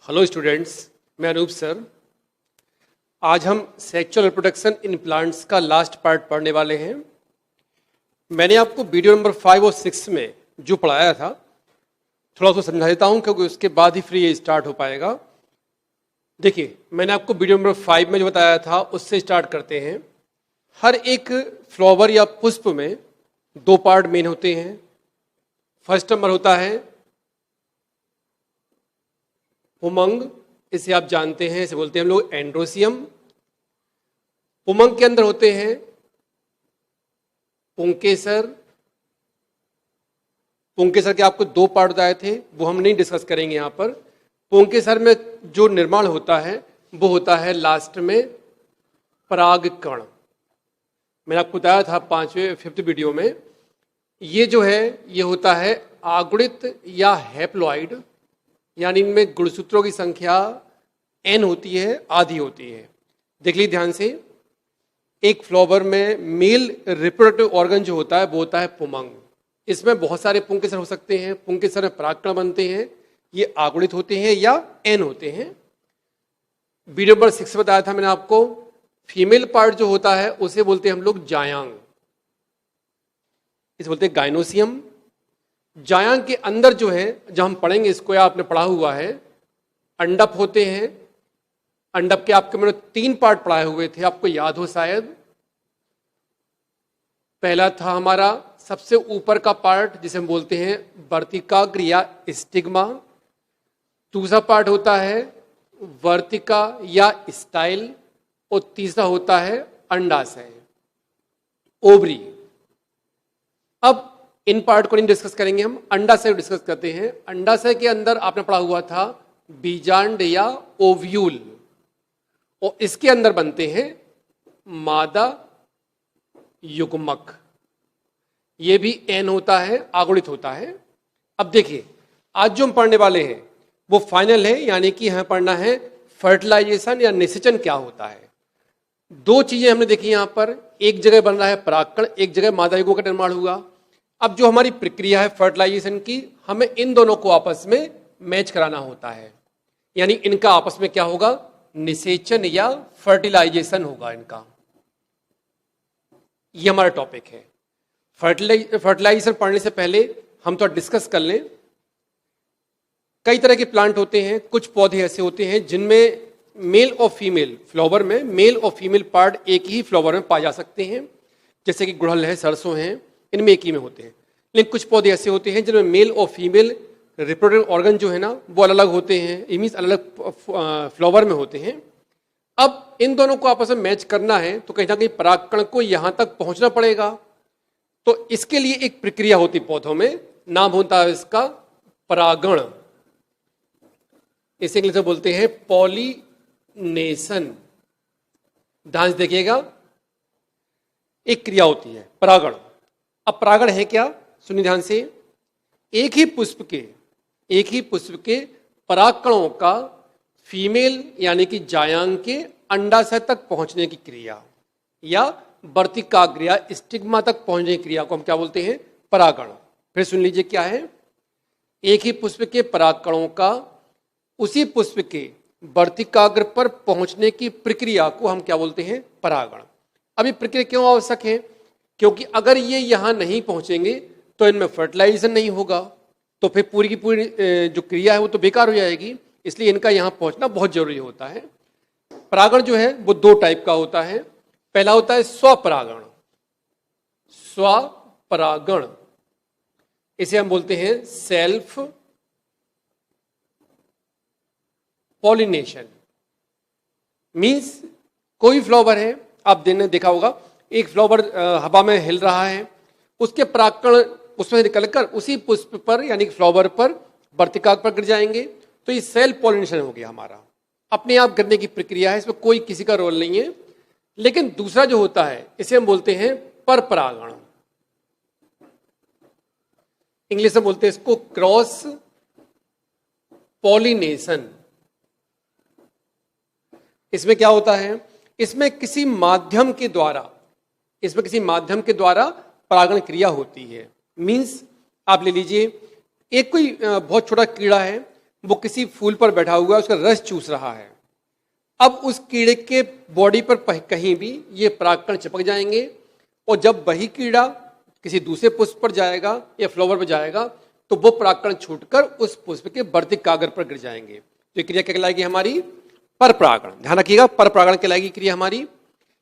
Hello students, मैं Anoop sir. आज हम सेक्सुअल रिप्रोडक्शन इन प्लांट्स का लास्ट पार्ट पढ़ने वाले हैं। मैंने आपको वीडियो नंबर 5 और 6 में जो पढ़ाया था थोड़ा सा समझा देता हूं, क्योंकि उसके बाद ही फिर ये स्टार्ट हो पाएगा। देखिए, मैंने आपको वीडियो नंबर 5 में जो बताया था उससे स्टार्ट करते हैं। हर एक फ्लावर या पुष्प में 2 पार्ट मेन होते हैं। फर्स्ट नंबर होता है पुमंग, इसे आप जानते हैं, इसे बोलते हैं हम लोग एंड्रोसियम। पुमंग के अंदर होते हैं पुंकेसर। पुंकेसर के आपको 2 पार्ट बताए थे, वो हम नहीं डिस्कस करेंगे यहाँ पर। पुंकेसर में जो निर्माण होता है वो होता है लास्ट में परागकण। मैंने आपको बताया था 5th वीडियो में, ये जो है ये होता है आगुणित या हैप्लॉइड, यानी इनमें गुणसूत्रों की संख्या n होती है, आधी होती है। देख लीजिए ध्यान से, एक फ्लावर में मेल रिप्रोडक्टिव ऑर्गन जो होता है वो होता है पुमंग। इसमें बहुत सारे पुंकेसर हो सकते हैं। पुंकेसर में परागकण बनते हैं, ये आगुणित होते हैं या n होते हैं। वीडियो नंबर 6 बताया था मैंने आपको, फीमेल पार्ट जो होता है उसे बोलते हैं हम लोग जायांग, इसे बोलते हैं गाइनोसियम। जायांग के अंदर जो है, जब हम पढ़ेंगे इसको, या आपने पढ़ा हुआ है, अंडप होते हैं। अंडप के आपके मैंने 3 पार्ट पढ़ाए हुए थे, आपको याद हो शायद। पहला था हमारा सबसे ऊपर का पार्ट जिसे हम बोलते हैं वर्तिकाग्र या स्टिग्मा। दूसरा पार्ट होता है वर्तिका या स्टाइल, और तीसरा होता है अंडाशय, ओवरी। अब इन पार्ट को नहीं डिस्कस करेंगे, हम अंडाशय को डिस्कस करते हैं। अंडाशय के अंदर आपने पढ़ा हुआ था बीजांड या ओव्यूल, और इसके अंदर बनते हैं मादा युग्मक। ये भी n होता है, आगुणित होता है। अब देखिए, आज जो हम पढ़ने वाले हैं वो फाइनल है, यानी कि हमें पढ़ना है फर्टिलाइजेशन या निषेचन क्या होता है। 2 चीजें हमने देखी यहां पर, एक जगह बन रहा है परागकण, एक जगह मादा युग्मक का निर्माण हुआ। अब जो हमारी प्रक्रिया है फर्टिलाइजेशन की, हमें इन दोनों को आपस में मैच कराना होता है, यानी इनका आपस में क्या होगा, निषेचन या फर्टिलाइजेशन होगा इनका। ये हमारा टॉपिक है। फर्टिलाइजेशन पढ़ने से पहले हम तो डिस्कस कर लें। कई तरह के प्लांट होते हैं, कुछ पौधे ऐसे होते हैं जिनमें मेल और फीमेल, फ्लावर में मेल और फीमेल पार्ट एक ही फ्लावर में पाए जा सकते हैं, जैसे कि गुड़हल है, सरसों है, इनमें एक ही में होते हैं। लेकिन कुछ पौधे ऐसे होते हैं जिनमें मेल और फीमेल रिप्रोडक्टिव ऑर्गन जो है ना वो अलग अलग होते हैं, मींस अलग अलग फ्लावर में होते हैं। अब इन दोनों को आपस में मैच करना है तो कहीं ना कहीं परागकण को यहां तक पहुंचना पड़ेगा। तो इसके लिए एक प्रक्रिया होती पौधों में, नाम होता है इसका परागण। इसे इंग्लिश में बोलते हैं पॉलिनेशन। ध्यान से देखिएगा, एक क्रिया होती है परागण। अब परागण है क्या, सुनिए ध्यान से। एक ही पुष्प के परागकणों का फीमेल यानी कि जायांग के अंडाशय तक पहुंचने की क्रिया, या वर्तिकाग्र या स्टिग्मा तक पहुंचने की क्रिया को हम क्या बोलते हैं, परागण। फिर सुन लीजिए क्या है, एक ही पुष्प के परागकणों का उसी पुष्प के वर्तिकाग्र पर पहुंचने की प्रक्रिया को हम क्या बोलते हैं, परागण। अब ये प्रक्रिया क्यों आवश्यक है, क्योंकि अगर ये यहां नहीं पहुंचेंगे तो इनमें फर्टिलाइजेशन नहीं होगा, तो फिर पूरी की पूरी जो क्रिया है वो तो बेकार हो जाएगी। इसलिए इनका यहां पहुंचना बहुत जरूरी होता है। परागण जो है वो 2 टाइप का होता है। पहला होता है स्वपरागण। स्वपरागण इसे हम बोलते हैं सेल्फ पॉलिनेशन। मींस कोई फ्लावर है, आप देखा होगा, एक फ्लावर हवा में हिल रहा है, उसके परागकण उसमें निकलकर उसी पुष्प पर यानी फ्लावर पर वर्तिकाग्र पर गिर जाएंगे, तो ये सेल्फ पॉलिनेशन हो गया हमारा, अपने आप गिरने की प्रक्रिया है, इसमें कोई किसी का रोल नहीं है। लेकिन दूसरा जो होता है इसे हम बोलते हैं परपरागण। इंग्लिश में बोलते हैं इसको क्रॉस पॉलिनेशन। इसमें क्या होता है, इसमें किसी माध्यम के द्वारा परागण क्रिया होती है। मींस आप ले लीजिए, एक कोई बहुत छोटा कीड़ा है, वो किसी फूल पर बैठा हुआ है, उसका रस चूस रहा है। अब उस कीड़े के बॉडी पर कहीं भी ये परागकण चिपक जाएंगे और जब वही कीड़ा किसी दूसरे पुष्प पर जाएगा या फ्लावर पर जाएगा तो वो परागकण छूटकर उस पुष्प के वर्तिक कागर पर गिर जाएंगे। तो ये क्रिया क्या कहलाएगी हमारी? पर परागण। ध्यान रखिएगा, पर परागण कहलाएगी क्रिया हमारी,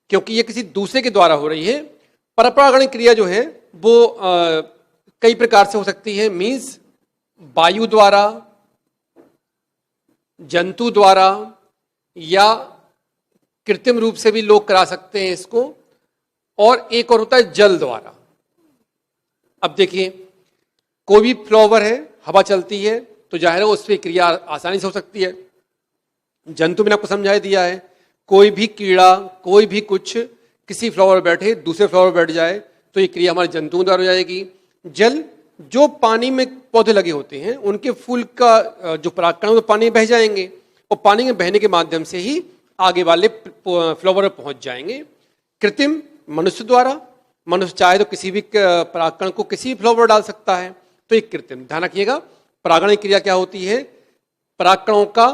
क्योंकि ये किसी दूसरे के द्वारा हो रही है। पर परागण क्रिया जो है वो कई प्रकार से हो सकती है। मीन्स वायु द्वारा, जंतु द्वारा, या कृत्रिम रूप से भी लोग करा सकते हैं इसको, और एक और होता है जल द्वारा। अब देखिए, कोई भी फ्लावर है, हवा चलती है तो जाहिर है उस पर क्रिया आसानी से हो सकती है। जंतु मैंने आपको समझा दिया है, कोई भी कीड़ा, कोई भी कुछ किसी फ्लावर पर बैठे दूसरे फ्लावर पर बैठ जाए तो ये क्रिया हमारे जंतुओं द्वारा हो जाएगी। जल, जो पानी में पौधे लगे होते हैं उनके फूल का जो परागकण वो पानी में बह जाएंगे और पानी में बहने के माध्यम से ही आगे वाले फ्लावर पर पहुंच जाएंगे। कृत्रिम, मनुष्य द्वारा, मनुष्य चाहे तो किसी भी परागकण को किसी भी फ्लावर डाल सकता है, तो एक कृत्रिम। ध्यान रखिएगा, परागण क्रिया क्या होती है? परागकणों का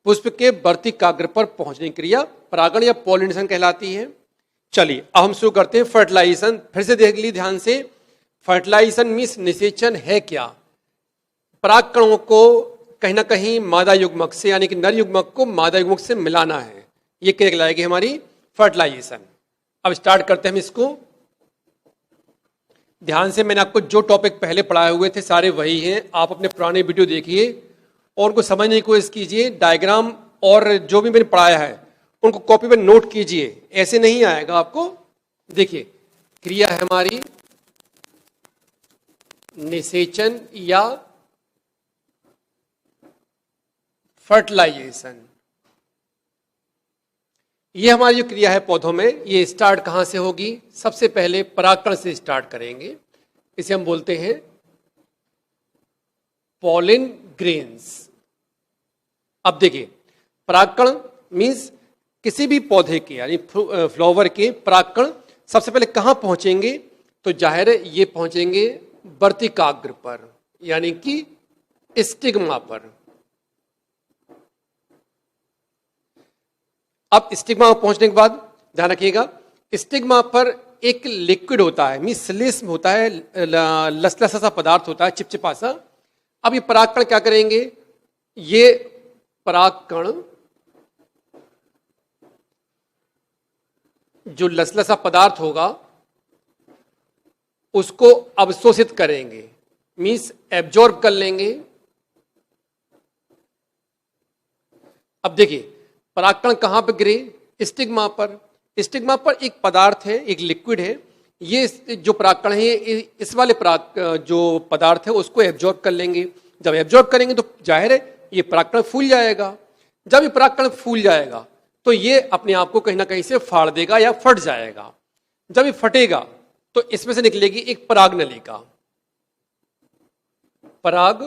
पुष्प के वर्तिकाग्र पर पहुंचने की क्रिया परागण या पॉलिनेशन कहलाती है। चलिए अब हम शुरू करते हैं फर्टिलाइजेशन। फिर से देख लीजिए ध्यान से, फर्टिलाइजेशन मीन्स निषेचन है क्या? परागकणों को कहीं ना कहीं मादा युग्मक से, यानी कि नर युग्मक को मादा युग्मक से मिलाना है, ये क्या कहलाएगी हमारी? फर्टिलाइजेशन। अब स्टार्ट करते हैं हम इसको। ध्यान से, मैंने आपको जो टॉपिक पहले पढ़ाए हुए थे सारे वही हैं। आप अपने पुराने वीडियो देखिए और उनको समझने की कोशिश कीजिए। डायग्राम और जो भी मैंने पढ़ाया है उनको कॉपी पर नोट कीजिए, ऐसे नहीं आएगा आपको। देखिए, क्रिया है हमारी निषेचन या फर्टिलाइजेशन। ये हमारी जो क्रिया है पौधों में, ये स्टार्ट कहां से होगी? सबसे पहले परागकण से स्टार्ट करेंगे। इसे हम बोलते हैं पॉलिन ग्रेन्स। अब देखिए, परागकण मीन्स किसी भी पौधे के यानी फ्लावर के परागकण सबसे पहले कहां पहुंचेंगे? तो जाहिर है ये पहुंचेंगे वर्तिकाग्र पर, यानी कि स्टिग्मा पर। अब स्टिग्मा पर पहुंचने के बाद ध्यान रखिएगा, स्टिग्मा पर एक लिक्विड होता है, मीन्स श्लेष्म होता है, लसलसा सा पदार्थ होता है, चिपचिपा सा। अब ये परागकण क्या करेंगे? ये परागकण जो लसलसा पदार्थ होगा उसको अवशोषित करेंगे, मीन्स एब्जॉर्ब कर लेंगे। अब देखिए, परागकण कहां पर गिरे? स्टिग्मा पर। स्टिग्मा पर एक पदार्थ है, एक लिक्विड है। ये जो परागकण है इस वाले जो पदार्थ है उसको एब्जॉर्ब कर लेंगे। जब एब्जॉर्ब करेंगे तो जाहिर है ये परागकण फूल जाएगा। जब ये परागकण फूल जाएगा तो ये अपने आप को कहीं ना कहीं से फाड़ देगा या फट जाएगा। जब ये फटेगा तो इसमें से निकलेगी एक पराग नलिका। पराग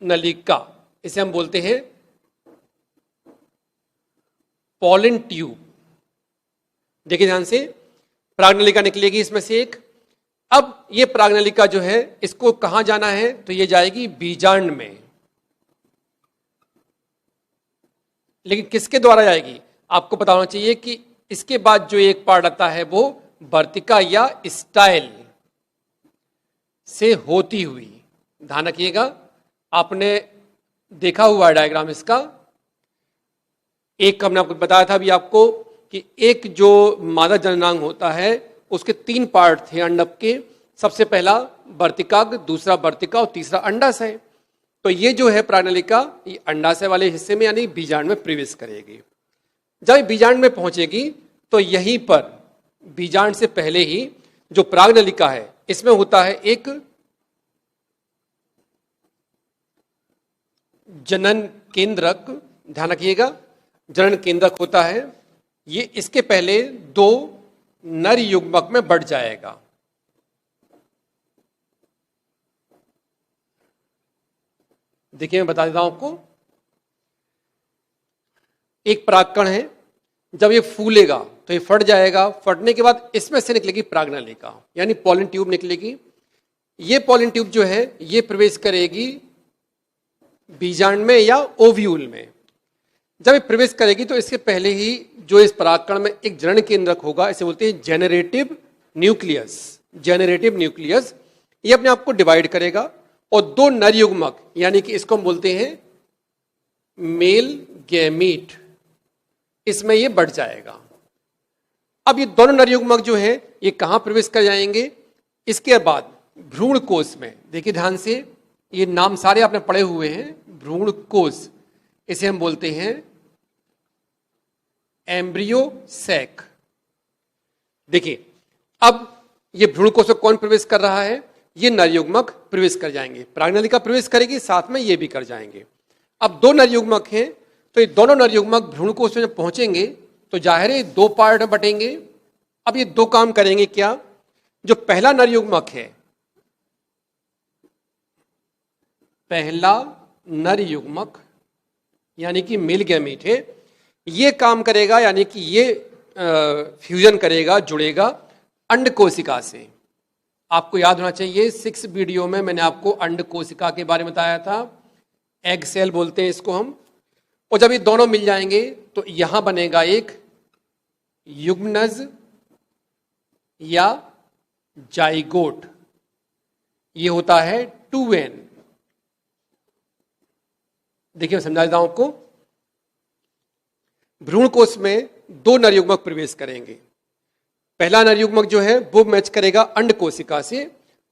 नलिका, इसे हम बोलते हैं पॉलिन ट्यूब। देखिए ध्यान से, परागनलिका निकलेगी इसमें से एक। अब ये परागनलिका जो है इसको कहां जाना है? तो ये जाएगी बीजांड में। लेकिन किसके द्वारा जाएगी? आपको पता होना चाहिए कि इसके बाद जो एक पार्ट आता है वो वर्तिका या स्टाइल से होती हुई। ध्यान रखिएगा, आपने देखा हुआ डायग्राम इसका। एक हमने आपको बताया था अभी आपको कि एक जो मादा जननांग होता है उसके 3 पार्ट थे अंडक के। सबसे पहला वर्तिकाग्र, दूसरा वर्तिका और तीसरा अंडाशय। तो ये जो है परागनलिका ये अंडाशय वाले हिस्से में यानी बीजांड में प्रवेश करेगी। जब बीजांड में पहुंचेगी तो यहीं पर बीजांड से पहले ही जो परागनलिका है इसमें होता है एक जनन केंद्रक। ध्यान रखिएगा, जनन केंद्रक होता है। ये इसके पहले 2 नर युग्मक में बढ़ जाएगा। देखिए मैं बता देता हूं आपको, एक परागकण है, जब ये फूलेगा तो ये फट जाएगा। फटने के बाद इसमें से निकलेगी परागनलिका यानी पॉलिन ट्यूब निकलेगी। ये पॉलिन ट्यूब जो है ये प्रवेश करेगी बीजांड में या ओव्यूल में। जब ये प्रवेश करेगी तो इसके पहले ही जो इस परागकण में एक जनन केंद्रक होगा, इसे बोलते हैं जेनरेटिव न्यूक्लियस। जेनरेटिव न्यूक्लियस ये अपने आप को डिवाइड करेगा और दो नर युग्मक, यानी कि इसको हम बोलते हैं मेल गैमीट, इसमें ये बढ़ जाएगा। अब ये दोनों नर युग्मक जो है ये कहां प्रवेश कर जाएंगे? इसके बाद भ्रूण कोश में। देखिए ध्यान से, ये नाम सारे आपने पढ़े हुए हैं। भ्रूण कोश, इसे हम बोलते हैं एम्ब्रियो सैक। देखिए अब ये भ्रूण कोश में कौन प्रवेश कर रहा है? ये नर युग्मक प्रवेश कर जाएंगे। प्राग्नलिका प्रवेश करेगी, साथ में ये भी कर जाएंगे। अब दो नर युग्मक हैं, तो ये दोनों नर युग्मक भ्रूण कोश में जब पहुंचेंगे तो जाहिर है दो पार्ट में बटेंगे। अब ये दो काम करेंगे क्या? जो पहला नर युग्मक है, पहला नर युग्मक यानी कि मेल गैमीट है, ये काम करेगा, यानी कि ये फ्यूजन करेगा, जुड़ेगा अंड कोशिका से। आपको याद होना चाहिए 6 वीडियो में मैंने आपको अंड कोशिका के बारे में बताया था। एग सेल बोलते हैं इसको हम। और जब ये दोनों मिल जाएंगे तो यहां बनेगा एक युग्मनज या जाइगोट। ये होता है 2n। देखिए मैं समझा देता हूं आपको। भ्रूण कोश में दो नर युग्मक प्रवेश करेंगे। पहला नर युग्मक जो है वो मैच करेगा अंड कोशिका से।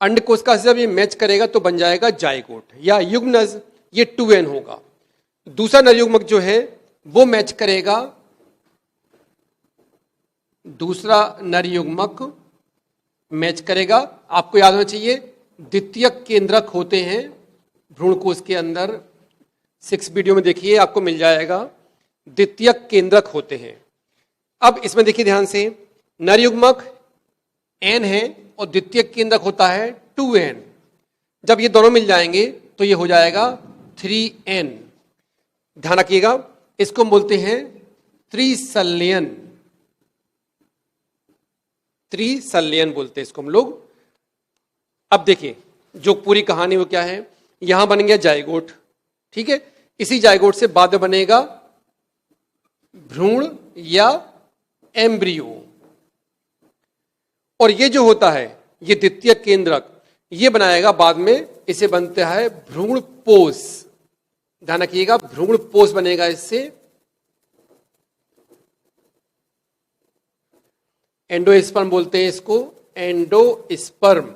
अंड कोशिका से जब ये मैच करेगा तो बन जाएगा जाइगोट या युग्मनज, ये 2n होगा। दूसरा नर युग्मक जो है वो मैच करेगा, दूसरा नर युग्मक मैच करेगा, आपको याद होना चाहिए द्वितीयक केंद्रक होते हैं भ्रूण कोश के अंदर। 6 वीडियो में देखिए, आपको मिल जाएगा। द्वितीयक केंद्रक होते हैं। अब इसमें देखिए ध्यान से, नर युग्मक n है और द्वितीयक केंद्रक होता है 2n। जब ये दोनों मिल जाएंगे तो ये हो जाएगा 3n। ध्यान रखिएगा, इसको हम बोलते हैं त्रिसल्यन। त्रिसल्यन बोलते हैं इसको हम लोग। अब देखिए जो पूरी कहानी वो क्या है, यहां बन गया जाइगोट, ठीक है। इसी जाइगोट से बाद में बनेगा भ्रूण या एम्ब्रियो। और ये जो होता है ये द्वितीय केंद्रक, ये बनाएगा बाद में, इसे बनता है भ्रूण पोष। ध्यान रखिएगा, भ्रूण पोष बनेगा इससे। एंडोस्पर्म बोलते हैं इसको, एंडोस्पर्म।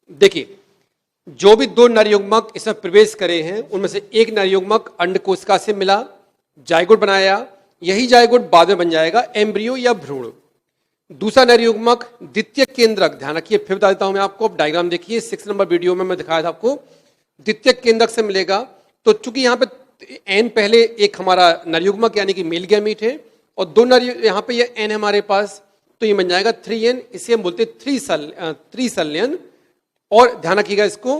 देखिए जो भी दो नर युग्मक इसमें प्रवेश करे हैं उनमें से एक नर युग्मक अंड कोशिका से मिला, जाइगोट बनाया। यही जाइगोट बाद में बन जाएगा एम्ब्रियो या भ्रूण। दूसरा नर युग्मक द्वितीय केंद्रक, ध्यान रखिए फिर बता देता हूं मैं आपको। डायग्राम देखिए 6 नंबर वीडियो में मैं दिखाया था आपको। द्वितीय केंद्रक से मिलेगा, तो चूंकि यहां पे एन पहले एक हमारा नर युग्मक यानी कि मेल गैमीट है और दो नर, यहां पे ये एन हमारे पास, तो ये बन जाएगा 3n। इसे हम बोलते हैं त्रिसल्यन। और ध्यान रखिएगा इसको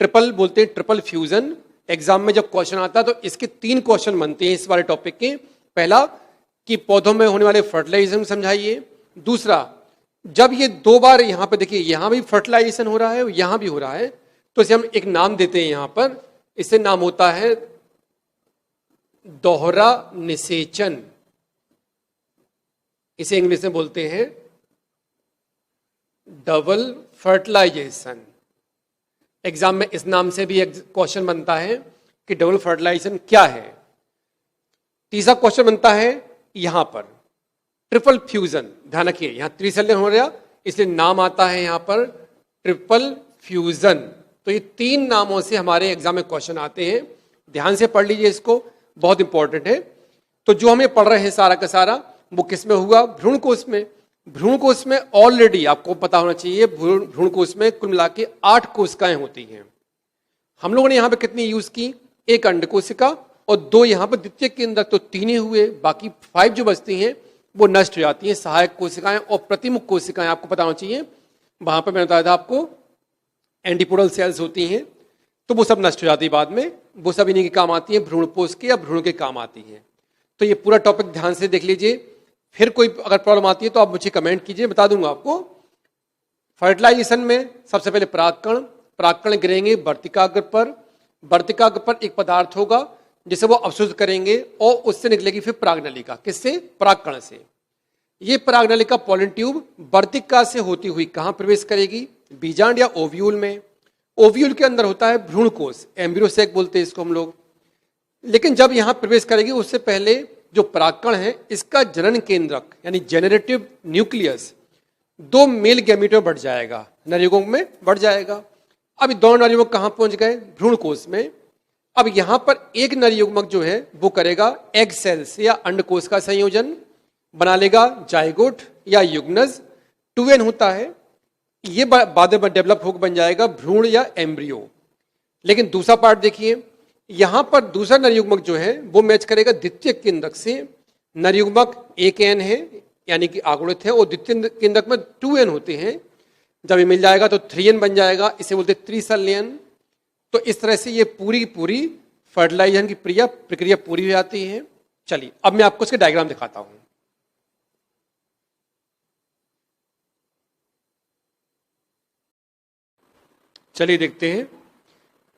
ट्रिपल बोलते हैं, ट्रिपल फ्यूजन। एग्जाम में जब क्वेश्चन आता है तो इसके 3 क्वेश्चन बनते हैं इस वाले टॉपिक के। पहला कि पौधों में होने वाले फर्टिलाइजेशन समझाइए। दूसरा, जब ये 2 बार यहां पे देखिए, यहां भी फर्टिलाइजेशन हो रहा है और यहां भी हो रहा है, तो इसे हम एक नाम देते हैं यहां पर। इसे नाम होता है दोहरा निषेचन। इसे इंग्लिश में बोलते हैं डबल फर्टिलाइजेशन। एग्जाम में इस नाम से भी एक क्वेश्चन बनता है कि डबल फर्टिलाइजेशन क्या है। तीसरा क्वेश्चन बनता है यहां पर ट्रिपल फ्यूजन। ध्यान रखिए यहां त्रिसल्यन हो रहा, इसलिए नाम आता है यहां पर ट्रिपल फ्यूजन। तो ये 3 नामों से हमारे एग्जाम में क्वेश्चन आते हैं। ध्यान से पढ़ लीजिए इसको, बहुत इंपॉर्टेंट है। तो जो हमें पढ़ रहे हैं सारा का सारा, वो किस में हुआ? भ्रूण कोश में। भ्रूण कोश में ऑलरेडी आपको पता होना चाहिए, भ्रूण कोश में कुल मिला के 8 कोशिकाएं होती हैं। हम लोगों ने यहां पे कितनी यूज की? एक अंड कोशिका और 2 यहां पर द्वितीय केंद्रक, तो 3 ही हुए। बाकी 5 जो बचती हैं वो नष्ट हो जाती हैं। सहायक कोशिकाएं और प्रतिमुख कोशिकाएं आपको पता होना चाहिए। वहां पर मैंने बताया था आपको एंटीपोडल सेल्स होती हैं, तो वो सब नष्ट हो जाती है बाद में। वो सब इन्हीं के काम आती है, भ्रूण पोष के या भ्रूण के काम आती है। तो ये पूरा टॉपिक ध्यान से देख लीजिए। फिर कोई अगर प्रॉब्लम आती है तो आप मुझे कमेंट कीजिए, बता दूंगा आपको। फर्टिलाइजेशन में सबसे पहले परागकण, परागकण गिरेंगे वर्तिकाग्र पर, वर्तिकाग्र पर एक पदार्थ होगा जिसे वो अवशोषित करेंगे और उससे निकलेगी फिर परागनलिका। किससे? परागकण से। ये परागनलिका पॉलन ट्यूब वर्तिका से होती हुई कहां प्रवेश करेगी? बीजांड या ओव्यूल में। ओव्यूल के अंदर होता है भ्रूणकोश, एम्ब्रियो सैक बोलते हैं इसको हम लोग। लेकिन जब यहां प्रवेश करेगी उससे पहले जो परागकण है इसका जनन केंद्रक यानी जेनरेटिव न्यूक्लियस 2 मेल गैमीट में बढ़ जाएगा, नरयुग्मक में बढ़ जाएगा। अब 2 नरयुग्मक कहां पहुंच गए? भ्रूणकोश में। अब यहां पर एक नरयुग्मक जो है वो करेगा एग सेल्स या अंडकोश का संयोजन, बना लेगा जाइगोट या युग्नज, 2n होता है। ये बाद में डेवलप होकर बन जाएगा भ्रूण या एम्ब्रियो। लेकिन दूसरा पार्ट देखिए, यहां पर दूसरा नरयुग्मक जो है वो मैच करेगा द्वितीय केंद्रक से। नरयुग्मक 1n है यानी कि आगुणित है और द्वितीय केंद्रक में 2n होते हैं। जब ये मिल जाएगा तो 3n बन जाएगा, इसे बोलते हैं त्रिसल्यन। तो इस तरह से ये पूरी पूरी फर्टिलाइजेशन की प्रक्रिया पूरी हो जाती है। चलिए अब मैं आपको इसके डायग्राम दिखाता हूं। चलिए देखते हैं।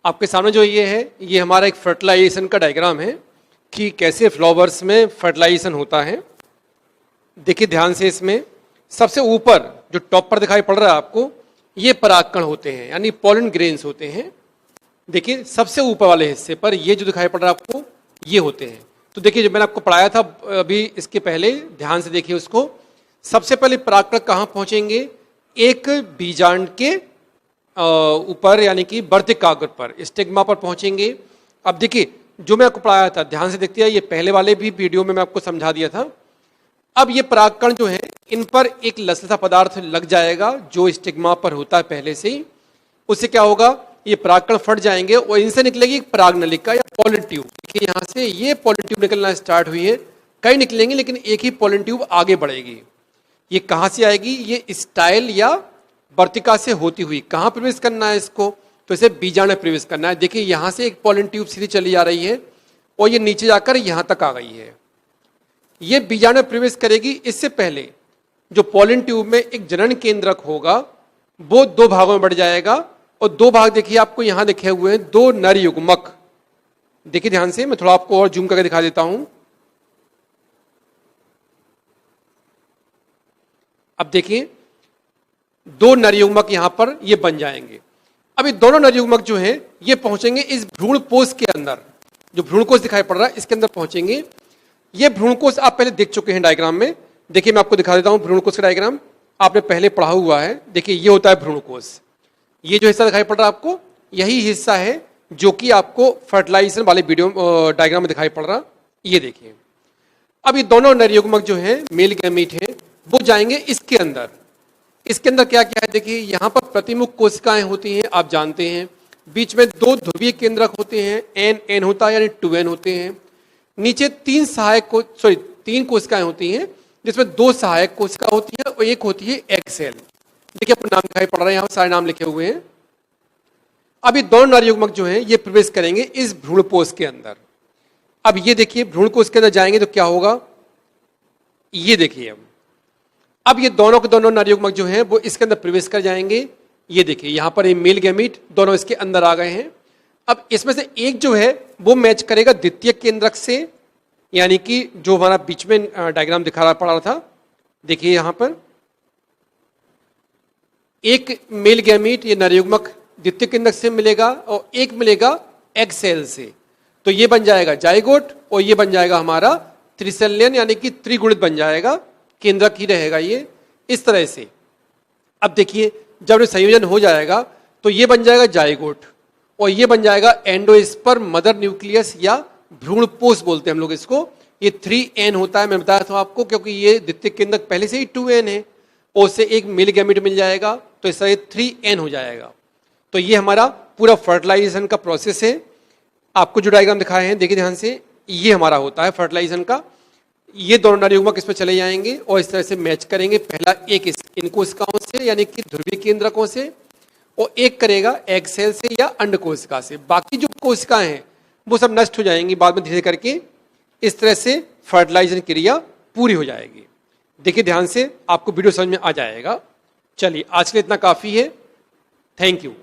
आपके सामने जो ये है ये हमारा एक फर्टिलाइजेशन का डायग्राम है कि कैसे फ्लावर्स में फर्टिलाइजेशन होता है। देखिए ध्यान से, इसमें सबसे ऊपर जो टॉप पर दिखाई पड़ रहा है आपको, ये परागकण होते हैं यानी पॉलन ग्रेन्स होते हैं। देखिए सबसे ऊपर वाले हिस्से पर ये जो दिखाई पड़ रहा है आपको, ये होते हैं। तो देखिए जो मैंने आपको पढ़ाया था अभी इसके पहले, ध्यान से देखिए उसको। सबसे पहले परागकण कहाँ पहुंचेंगे? एक बीजांड के ऊपर यानी कि वर्तिकाग्र पर, स्टिग्मा पर पहुंचेंगे। अब देखिए जो मैं आपको पढ़ाया था, ध्यान से देखते हैं, ये पहले वाले भी वीडियो में मैं आपको समझा दिया था। अब ये परागकण जो है इन पर एक लसलसा पदार्थ लग जाएगा जो स्टिग्मा पर होता है पहले से ही। उससे क्या होगा? ये परागकण फट जाएंगे और इनसे निकलेगी एक परागनलिका या पॉलन ट्यूब। देखिए यहाँ से ये पॉलन ट्यूब निकलना स्टार्ट हुई है, कई निकलेंगे लेकिन एक ही पॉलन ट्यूब आगे बढ़ेगी। ये कहाँ से आएगी? ये स्टाइल या वर्तिका से होती हुई कहाँ प्रवेश करना है इसको? तो इसे बीजांड में प्रवेश करना है। देखिए यहाँ से एक पॉलन ट्यूब सीधी चली आ रही है और ये नीचे जाकर यहाँ तक आ गई है। ये बीजांड में प्रवेश करेगी। इससे पहले जो पॉलन ट्यूब में एक जनन केंद्रक होगा वो 2 भागों में बढ़ जाएगा और 2 भाग देखिए आपको यहां लिखे हुए हैं, 2 नर युग्मक। देखिए ध्यान से, मैं थोड़ा आपको और जूम करके दिखा देता हूं। अब देखिए 2 नर युग्मक यहां पर ये बन जाएंगे। अब ये दोनों नर युग्मक जो हैं ये पहुंचेंगे इस भ्रूणकोश के अंदर। जो भ्रूणकोश दिखाई पड़ रहा है इसके अंदर पहुंचेंगे। ये भ्रूणकोश आप पहले देख चुके हैं डायग्राम में। देखिए मैं आपको दिखा देता हूं भ्रूणकोश का डायग्राम, आपने पहले पढ़ा हुआ है। देखिए ये होता है भ्रूणकोश। ये जो हिस्सा दिखाई पड़ रहा है आपको, यही हिस्सा है जो कि आपको फर्टिलाइजेशन वाले वीडियो डायग्राम में दिखाई पड़ रहा। ये देखिए अब ये दोनों नरयुग्मक जो हैं मेल गैमीट हैं वो जाएंगे इसके अंदर। इसके अंदर क्या क्या है? देखिए यहाँ पर प्रतिमुख कोशिकाएं होती हैं, आप जानते हैं। बीच में 2 ध्रुवीय केंद्रक होते हैं, n होता है यानी 2n होते हैं। नीचे 3 कोशिकाएं होती हैं जिसमें 2 सहायक कोशिका होती है और एक होती है एग सेल। देखिए अपना नाम दिखाई पड़ रहा है, यहाँ सारे नाम लिखे हुए हैं। अब ये दोनों नरयुग्मक जो हैं ये प्रवेश करेंगे इस भ्रूणकोश के अंदर। अब ये देखिए भ्रूणकोश के अंदर जाएंगे तो क्या होगा? ये देखिए अब ये दोनों के दोनों नरयुग्मक जो हैं वो इसके अंदर प्रवेश कर जाएंगे। ये देखिए यहाँ पर ये मेल गैमीट दोनों इसके अंदर आ गए हैं। अब इसमें से एक जो है वो मैच करेगा द्वितीय केंद्रक से, यानी कि जो हमारा बीच में डायग्राम दिखा पड़ा था। देखिए यहां पर एक मेल गैमीट ये नरयुग्मक द्वितीय केंद्रक से मिलेगा और एक मिलेगा एग सेल से। तो ये बन जाएगा जाइगोट और ये बन जाएगा हमारा त्रिसल्यन यानी कि त्रिगुणित बन जाएगा, केंद्रक ही रहेगा ये इस तरह से। अब देखिए जब ये संयोजन हो जाएगा तो ये बन जाएगा जाइगोट और ये बन जाएगा एंडोस्पर्म मदर न्यूक्लियस या भ्रूणपोष बोलते हैं हम लोग इसको। ये 3n होता है, मैं बताया था आपको, क्योंकि ये द्वितीय केंद्रक पहले से ही 2n है और उससे एक मेल गैमीट मिल जाएगा तो इस तरह 3n हो जाएगा। तो ये हमारा पूरा फर्टिलाइजेशन का प्रोसेस है। आपको जो डायग्राम दिखाए हैं देखिए ध्यान से, ये हमारा होता है फर्टिलाइजेशन का। ये दोनों नरयुग्मक इसमें चले जाएंगे और इस तरह से मैच करेंगे। पहला एक इन कोशिकाओं से यानी कि ध्रुवीय केंद्रकों से और एक करेगा एग सेल से या अंड कोशिका से। बाकी जो कोशिकाएं हैं वो सब नष्ट हो जाएंगी बाद में धीरे करके। इस तरह से फर्टिलाइजेशन क्रिया पूरी हो जाएगी। देखिए ध्यान से, आपको वीडियो समझ में आ जाएगा। चलिए आज के लिए इतना काफी है। Thank you.